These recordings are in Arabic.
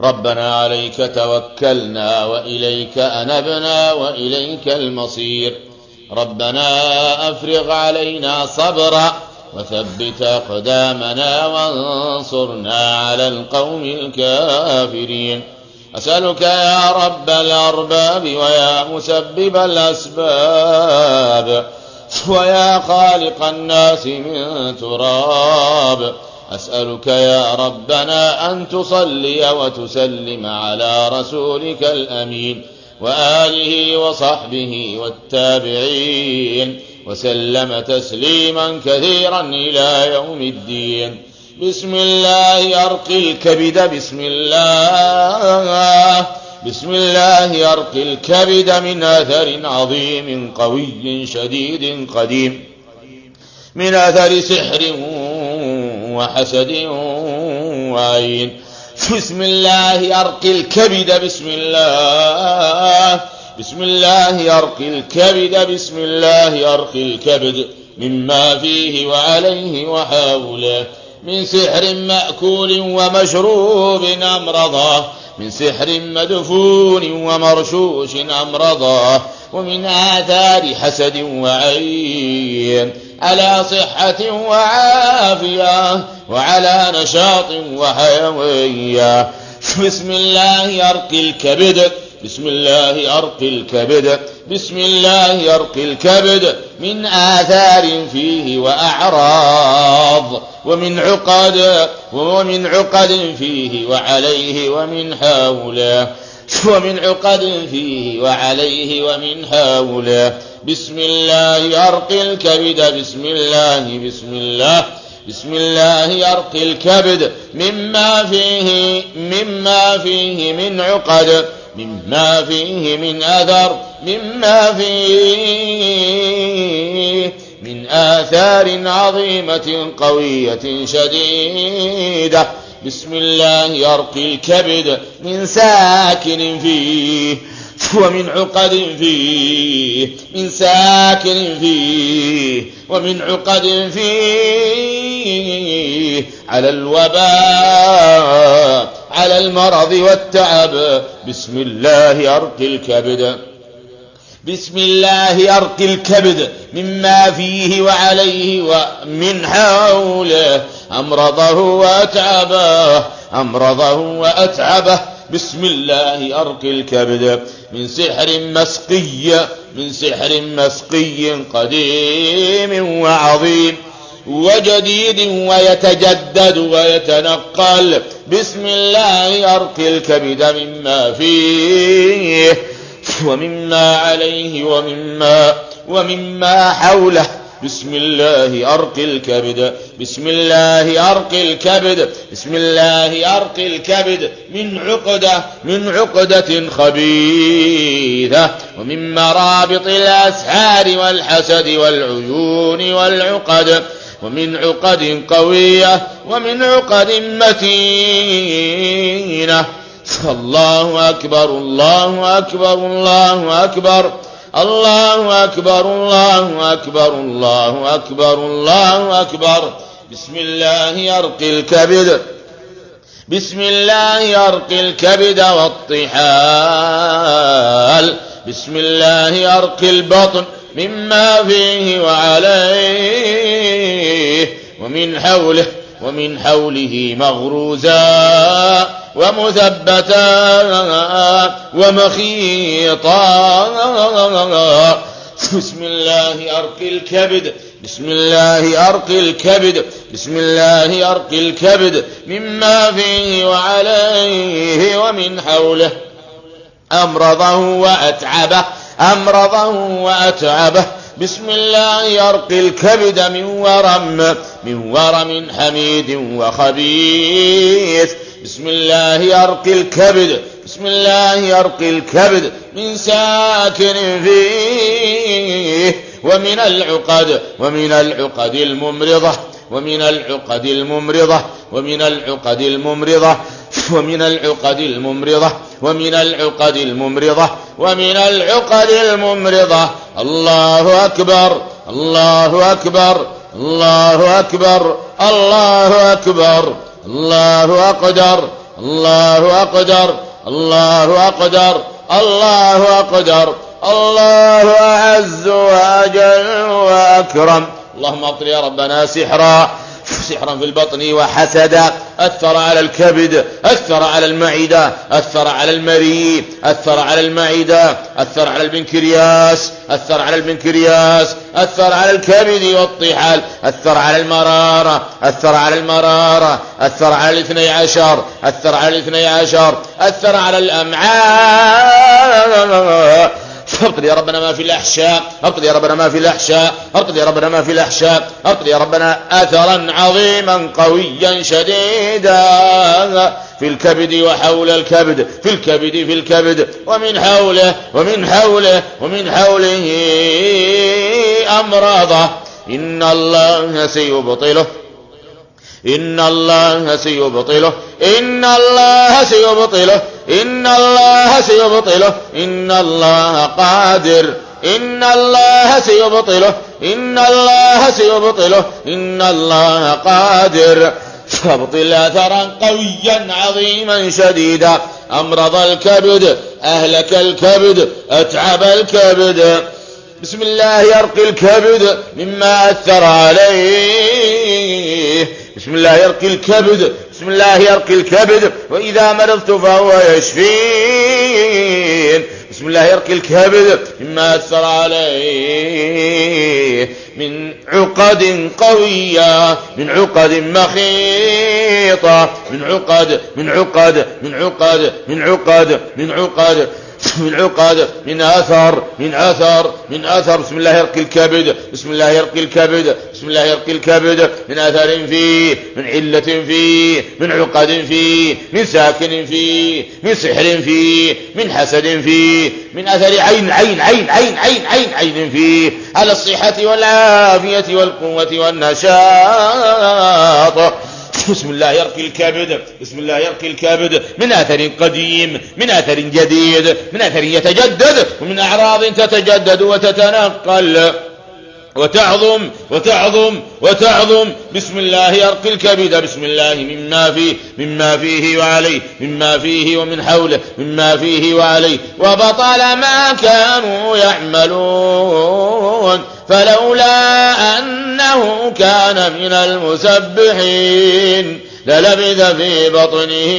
ربنا عليك توكلنا وإليك أنبنا وإليك المصير. ربنا أفرغ علينا صبرا وثبت أقدامنا وانصرنا على القوم الكافرين. أسألك يا رب الأرباب ويا مسبب الأسباب ويا خالق الناس من تراب، أسألك يا ربنا أن تصلي وتسلم على رسولك الأمين وآله وصحبه والتابعين وسلم تسليما كثيرا إلى يوم الدين. بسم الله أرقي الكبد، بسم الله أرقي الكبد من أثر عظيم قوي شديد قديم، من أثر سحر وحسد وعين. بسم الله أرقي الكبد، بسم الله أرقي الكبد، بسم الله أرقي الكبد مما فيه وعليه وحوله، من سحر مأكول ومشروب أمرضه، من سحر مدفون ومرشوش أمرضه، ومن آثار حسد وعين، على صحة وعافية وعلى نشاط وحيوية. بسم الله أرقي الكبد، بسم الله أرقي الكبد، بسم الله أرقي الكبد من آثار فيه وأعراض، ومن عقد فيه وعليه ومن حوله، ومن عقد فيه وعليه ومن حوله. بسم الله أرقي الكبد، بسم الله أرقي الكبد مما فيه من عقد، مما فيه من أثر، مما فيه من آثار عظيمة قوية شديدة. بسم الله أرقي الكبد من ساكن فيه ومن عقد فيه، من ساكن فيه ومن عقد فيه، على الوباء، على المرض والتعب. بسم الله أرقي الكبد، بسم الله أرقي الكبد مما فيه وعليه ومن حوله، أمرضه وأتعبه. بسم الله أرقي الكبد من سحر مسقي قديم وعظيم وجديد ويتجدد ويتنقل. بسم الله أرقي الكبد مما فيه ومما عليه ومما حوله. بسم الله أرقي الكبد، بسم الله أرقي الكبد، بسم الله أرقي الكبد من عقدة خبيثة، ومن مرابط الأسحار والحسد والعيون والعقد، ومن عقد قوية ومن عقد متينة. الله أكبر، الله أكبر، الله أكبر، الله أكبر، الله أكبر، الله أكبر، الله أكبر. بسم الله أرقي الكبد، بسم الله أرقي الكبد والطحال. بسم الله أرقي البطن مما فيه وعليه ومن حوله مغروزا ومثبتا ومخيطا. بسم الله أرقي الكبد، بسم الله أرقي الكبد، بسم الله أرقي الكبد مما فيه وعليه ومن حوله، أمرضه وأتعبه. بسم الله أرقي الكبد من ورم حميد وخبيث. بسم الله أرقي الكبد، بسم الله أرقي الكبد من ساكن فيه ومن العقد الممرضة، ومن العقد الممرضة، ومن العقد الممرضة، ومن العقد الممرضة، ومن العقد الممرضة، ومن العقد الممرضة. الله أكبر، الله أكبر، الله أكبر، الله أكبر، الله أقدر، الله أقدر الله أقدر الله أقدر الله أعز وأجل وأكرم. اللهم ابطل يا ربنا سحرا في البطن وحسدا أثر على الكبد، أثر على المعدة، أثر على المريء، أثر على المعدة، أثر على البنكرياس، أثر على البنكرياس، أثر على الكبد والطحال، أثر على المرارة، أثر على المرارة، أثر على الاثني عشر، أثر على الاثني عشر، أثر على الأمعاء. ابطل يا ربنا ما في الأحشاء، ابطل يا ربنا ما في الأحشاء، ابطل يا ربنا ما في الأحشاء، ابطل يا ربنا أثرا عظيما قويا شديدا في الكبد وحول الكبد، في الكبد في الكبد ومن حوله ومن حوله ومن حوله أمراضه. إن الله سيبطله، إن الله سيبطله، إن الله سيبطله، إن الله سيبطله، إن الله قادر، إن الله سيبطله، إن الله سيبطله، إن الله قادر. فابطل أثرا قويا عظيما شديدا أمرض الكبد، أهلك الكبد، أتعب الكبد. بسم الله يرقي الكبد مما أثر عليه، بسم الله يرقي الكبد، بسم الله يرقي الكبد، وإذا مرضت فهو يشفين. بسم الله يرقي الكبد مما أثر عليه من عقد قوية، من عقد مخيطة، من عقد من عقد من عقد من عقد من عقد من عقد، من أثر من أثر من أثر. بسم الله يرقي الكبد، بسم الله يرقي الكبد، بسم الله يرقي الكبد من أثر فيه، من علة فيه، من عقد فيه، من ساكن فيه، من سحر فيه، من حسد فيه، من أثر عين عين عين عين عين عين عين فيه، على الصحة والعافية والقوة والنشاط. بسم الله يرقي الكبد، بسم الله يرقي الكبد من أثر قديم، من أثر جديد، من أثر يتجدد، ومن أعراض تتجدد وتتنقل وتعظم وتعظم وتعظم. بسم الله يرقي الكبد، بسم الله مما فيه وعليه، مما فيه ومن حوله، مما فيه وعليه. وبطل ما كانوا يعملون فلولا أنه كان من المسبحين للبث في بطنه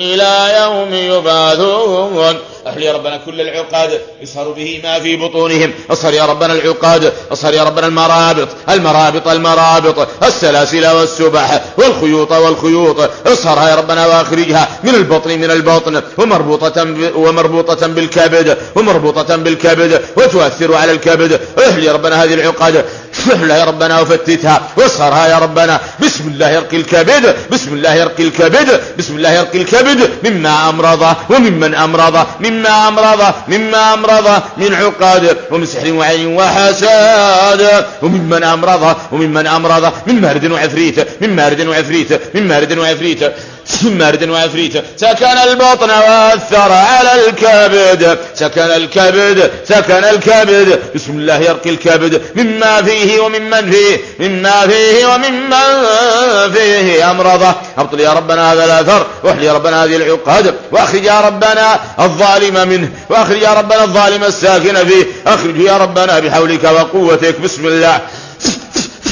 إلى يوم يبعثون. أحل يا ربنا كل العقاد يصهر به ما في بطونهم، أصهر يا ربنا العقاد، أصهر يا ربنا المرابط المرابط المرابط، السلاسل والسبح والخيوط والخيوط، اصهرها يا ربنا واخرجها من البطن من البطن، ومربوطة بالكبد، ومربوطة بالكبد وتؤثر على الكبد. احل يا ربنا هذه العقاد، احلها يا ربنا وفتتها واصهرها يا ربنا. بسم الله يرقي الكبد، بسم الله يرقي الكبد، بسم الله يرقي الكبد مما أمرضه وممن أمرضه، مما أمرضه مما أمرضه من عقاد ومن سحر وعين وحساد، وممن أمرضه وممن أمرضه من مارد وعفريت، من مارد وعفريت، من مارد وعفريت، من مارد وعفريت. سكن البطن وأثر على الكبد، سكن الكبد، سكن الكبد. بسم الله يرقي الكبد مما فيه وممن فيه، مما فيه وممن فيه أمرضه. ابطل يا ربنا هذا الأثر، واحل يا ربنا هذه العقاد، واخرج يا ربنا الظالم منه، واخرج يا ربنا الظالم الساكن فيه، اخرجه يا ربنا بحولك وقوتك. بسم الله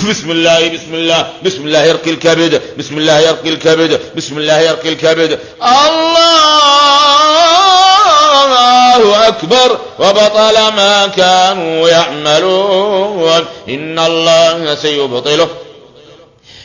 بسم الله بسم الله بسم الله يرقي الكبد، بسم الله يرقي الكبد، بسم الله يرقي الكبد. الله أكبر. وبطل ما كانوا يعملون إن الله سيبطله،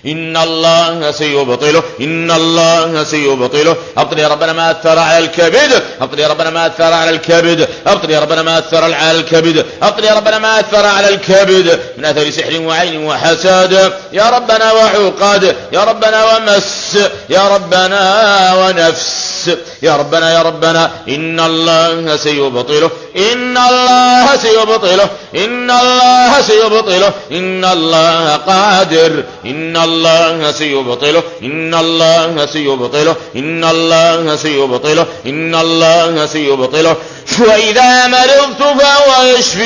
إن الله سيبطله، إن الله سيبطله. ابطل يا ربنا ما أثر على الكبد، ابطل يا ربنا ما أثر على الكبد، ابطل يا ربنا ما أثر على الكبد، ابطل يا ربنا ما أثر على الكبد من أثر سحر وعين وحساد يا ربنا، وعقاد يا ربنا، ومس يا ربنا، ونفس يا ربنا، يا ربنا. إن الله سيبطله، إن الله سيبطله، إن الله سيبطله، إن الله قادر، إن الله سيبطله، إن الله سيبطله، إن الله سيبطله، إن الله سيبطله. وإذا مرضت فهو يشفين،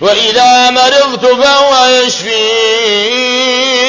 وإذا مرضت فهو يشفين.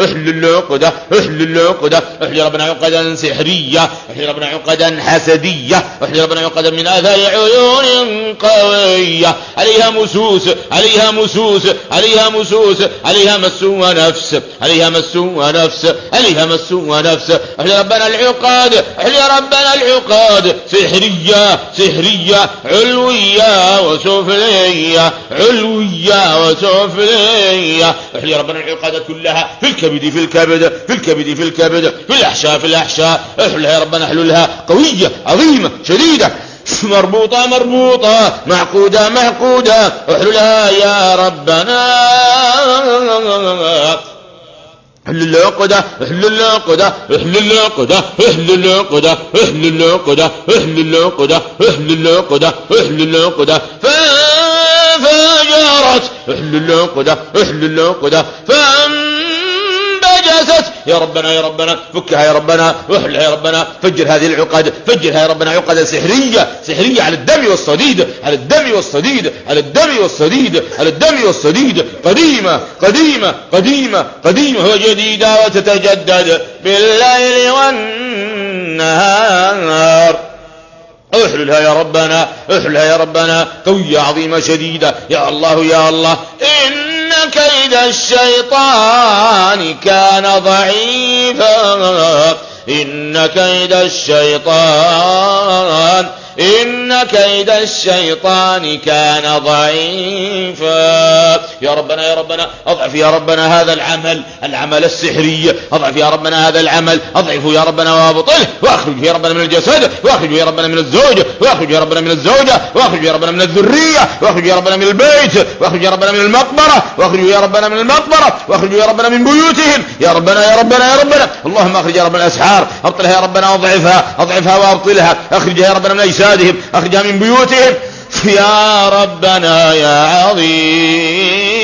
احلل عقدة احلل عقدة احلل ربنا عقدا سحرية احلل ربنا عقدا حسدية احلل ربنا عقدا من آثار عيون قوية عليها مسوس عليها مسوس عليها مسوس عليها مس ونفس عليها مس ونفس عليها مس ونفس احلل ربنا العقاد احلل ربنا العقاد سحرية سحرية علوية وسفلية علوية وسفلية احلل ربنا العقاد كلها في الكبد في الكبد في الكبد في الكبد في الأحشاء في الأحشاء احللها يا ربنا احللها قوية عظيمة شديدة مربوطة مربوطة معقودة معقودة احللها يا ربنا احلل العقدة احلل العقدة احلل العقدة احلل العقدة احلل العقدة احلل العقدة احلل العقدة احلل العقدة فانفجرت احلل العقدة احلل العقدة فانبجست يا ربنا يا ربنا فكها يا ربنا واحلها يا ربنا فجر هذه العقد فجرها يا ربنا عقد سحرية سحرية على الدم والصديد على الدم والصديد على الدم والصديد على الدم والصديد قديمة قديمة قديمة قديمة وجديدة وتتجدد بالليل والنهار احللها يا ربنا احللها يا ربنا قوية عظيمة شديدة يا الله يا الله إن كيد الشيطان كان ضعيفا إن كيد الشيطان إن كيد الشيطان كان ضعيفا يا ربنا يا ربنا أضعف يا ربنا هذا العمل السحري أضعف يا ربنا هذا العمل أضعفه يا ربنا وابطله وأخرج يا ربنا من الجسد وأخرج يا ربنا من الزوج وأخرج يا ربنا من الزوجة وأخرج يا ربنا من الذرية وأخرج يا ربنا من البيت وأخرج يا ربنا من المقبرة وأخرج يا ربنا من المقبرة وأخرج يا ربنا من بيوتهم يا ربنا يا ربنا يا ربنا اللهم أخرج يا ربنا الأسحار أبطلها يا ربنا أضعفها وأبطلها أخرجها يا ربنا من أجسادهم أخرجها من بيوتهم يا ربنا يا عظيم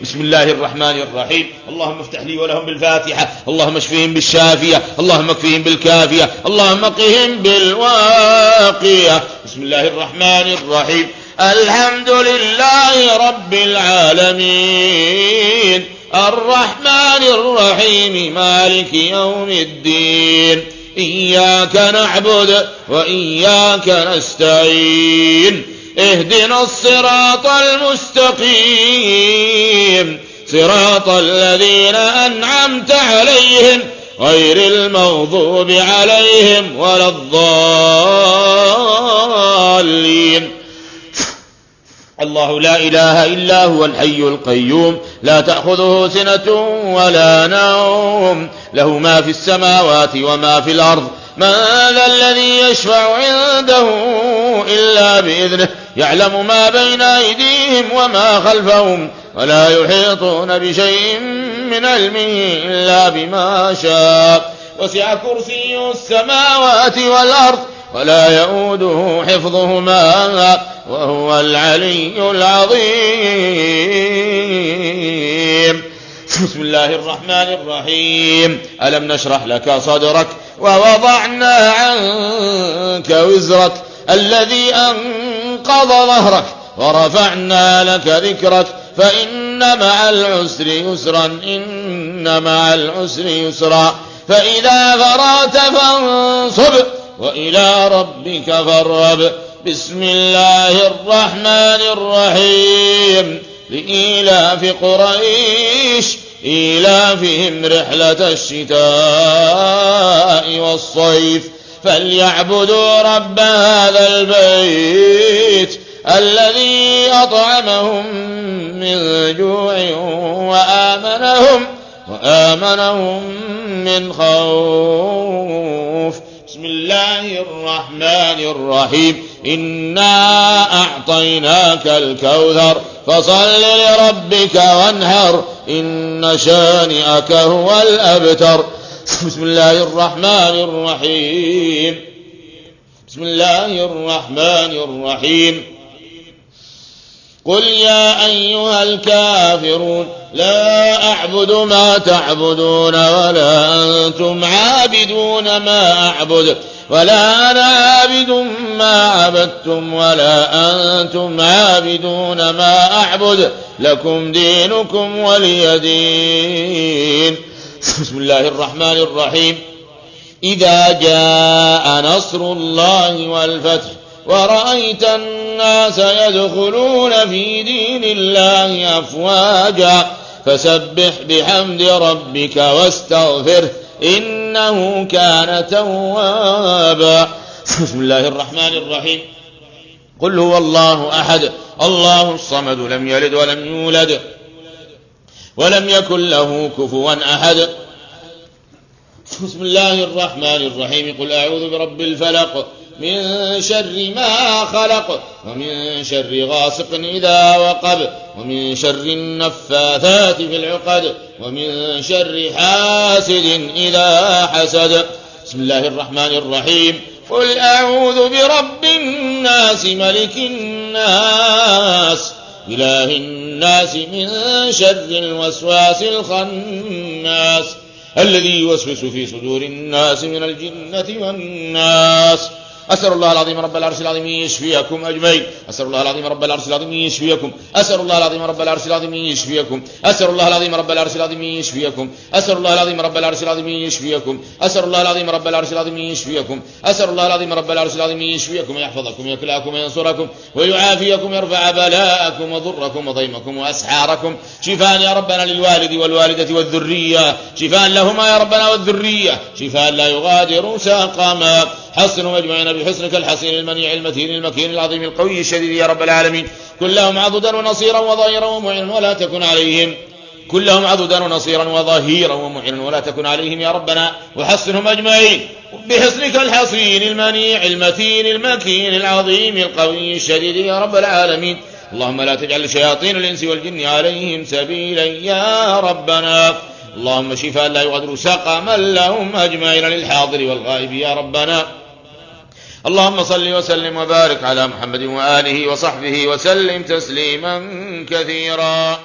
بسم الله الرحمن الرحيم اللهم افتح لي ولهم بالفاتحة اللهم اشفهم بالشافية اللهم اكفهم بالكافية اللهم قهم بالواقية بسم الله الرحمن الرحيم الحمد لله رب العالمين الرحمن الرحيم مالك يوم الدين إياك نعبد وإياك نستعين اهدنا الصراط المستقيم صراط الذين أنعمت عليهم غير المغضوب عليهم ولا الضالين الله لا إله إلا هو الحي القيوم لا تأخذه سنة ولا نوم له ما في السماوات وما في الأرض من ذا الذي يشفع عنده إلا بإذنه يعلم ما بين أيديهم وما خلفهم ولا يحيطون بشيء من علمه إلا بما شاء وسع كرسيه السماوات والأرض ولا يؤوده حفظهما وهو العلي العظيم بسم الله الرحمن الرحيم ألم نشرح لك صدرك ووضعنا عنك وزرك الذي أنقض ظهرك ورفعنا لك ذكرك فإن مع العسر يسرا إن مع العسر يسرا فإذا فرغت فانصب وإلى ربك فارغب بسم الله الرحمن الرحيم لإيلاف قريش إيلافهم رحلة الشتاء والصيف فليعبدوا رب هذا البيت الذي أطعمهم من جوع وآمنهم من خوف بسم الله الرحمن الرحيم إنا أعطيناك الكوثر فصل لربك وانحر إن شانئك هو الأبتر بسم الله الرحمن الرحيم بسم الله الرحمن الرحيم قل يا أيها الكافرون لا أعبد ما تعبدون ولا أنتم عابدون ما أعبد ولا أنا عابد ما عبدتم ولا أنتم عابدون ما أعبد لكم دينكم ولي دين. بسم الله الرحمن الرحيم. إذا جاء نصر الله والفتح ورأيت الناس يدخلون في دين الله أفواجا فسبح بحمد ربك واستغفره إنه كان توابا. بسم الله الرحمن الرحيم. قل هو الله أحد الله الصمد لم يلد ولم يولد ولم يكن له كفوا أحد. بسم الله الرحمن الرحيم. قل أعوذ برب الفلق من شر ما خلق ومن شر غاسق إذا وقب ومن شر النفاثات في العقد ومن شر حاسد إذا حسد. بسم الله الرحمن الرحيم. قل أعوذ برب الناس ملك الناس إله الناس من شر الوسواس الخناس الذي يوسوس في صدور الناس من الجنة والناس. أسأل الله العظيم رب العرش العظيم يشفيكم أجمعين. أسأل الله العظيم رب العرش العظيم يشفيكم. أسأل الله العظيم رب العرش العظيم يشفيكم. أسأل الله العظيم رب العرش العظيم يشفيكم. أسأل الله العظيم رب العرش العظيم يشفيكم. أسأل الله العظيم رب العرش العظيم يشفيكم. أسأل الله العظيم رب العرش العظيم يشفيكم يحفظكم يكلاكم وينصركم ويعافيكم يرفع بلاءكم وضركم وضيمكم وأسحاركم. شفاء يا ربنا للوالد والوالدة والذرية شفاء لهما يا ربنا والذرية شفاء لا يغادر سقما. حصنوا أجمعين بحسنك الحسين المنيع المتين المكين العظيم القوي الشديد يا رب العالمين. كلهم عضدا ونصيرا وظهيرا ومعينا ولا تكن عليهم. كلهم عضدا ونصيرا وظهيرا ومعينا ولا تكن عليهم يا ربنا. وحصنهم أجمعين بحسنك الحصين المنيع المتين المكين العظيم القوي الشديد يا رب العالمين. اللهم لا تجعل شياطين الإنس والجن عليهم سبيلا يا ربنا. اللهم شفاء لا يغادر سقما لهم أجمعين للحاضر والغائب يا ربنا. اللهم صل وسلم وبارك على محمد وآله وصحبه وسلم تسليما كثيرا.